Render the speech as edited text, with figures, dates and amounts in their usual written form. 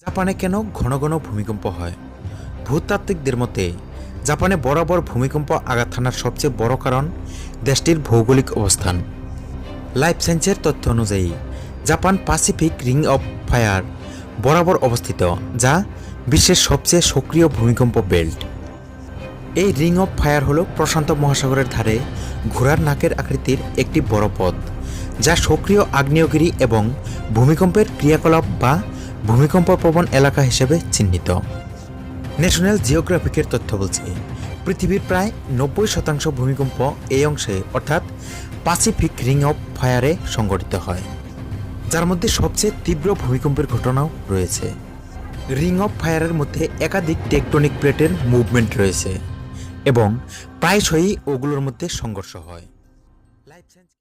জাপানে কেন ঘন ঘন ভূমিকম্প হয়? ভূতাত্ত্বিকদের মতে জাপানে বরাবর ভূমিকম্প আঘাত হানার সবচেয়ে বড় কারণ দেশটির ভৌগোলিক অবস্থান। লাইফ সায়েন্সের তথ্য অনুযায়ী Japan Pacific ring of fire বরাবর অবস্থিত, যা বিশ্বের সবচেয়ে সক্রিয় ভূমিকম্প বেল্ট। এই রিং অফ ফায়ার হল প্রশান্ত মহাসাগরের ধারে ঘোড়ার নাকের আকৃতির একটি বড় পথ, যা সক্রিয় আগ্নেয়গিরি এবং ভূমিকম্পের ক্রিয়াকলাপ বা ভূমিকম্প প্রবণ এলাকা হিসেবে চিহ্নিত। ন্যাশনাল জিওগ্রাফিকের তথ্য বলছে পৃথিবীর প্রায় 90% ভূমিকম্প এই অংশে অর্থাৎ প্যাসিফিক রিং অফ ফায়ারে সংঘটিত হয়, যার মধ্যে সবচেয়ে তীব্র ভূমিকম্পের ঘটনাও রয়েছে। রিং অফ ফায়ারের মধ্যে একাধিক টেকটনিক প্লেটের মুভমেন্ট রয়েছে এবং প্রায়শই ওগুলোর মধ্যে সংঘর্ষ হয়।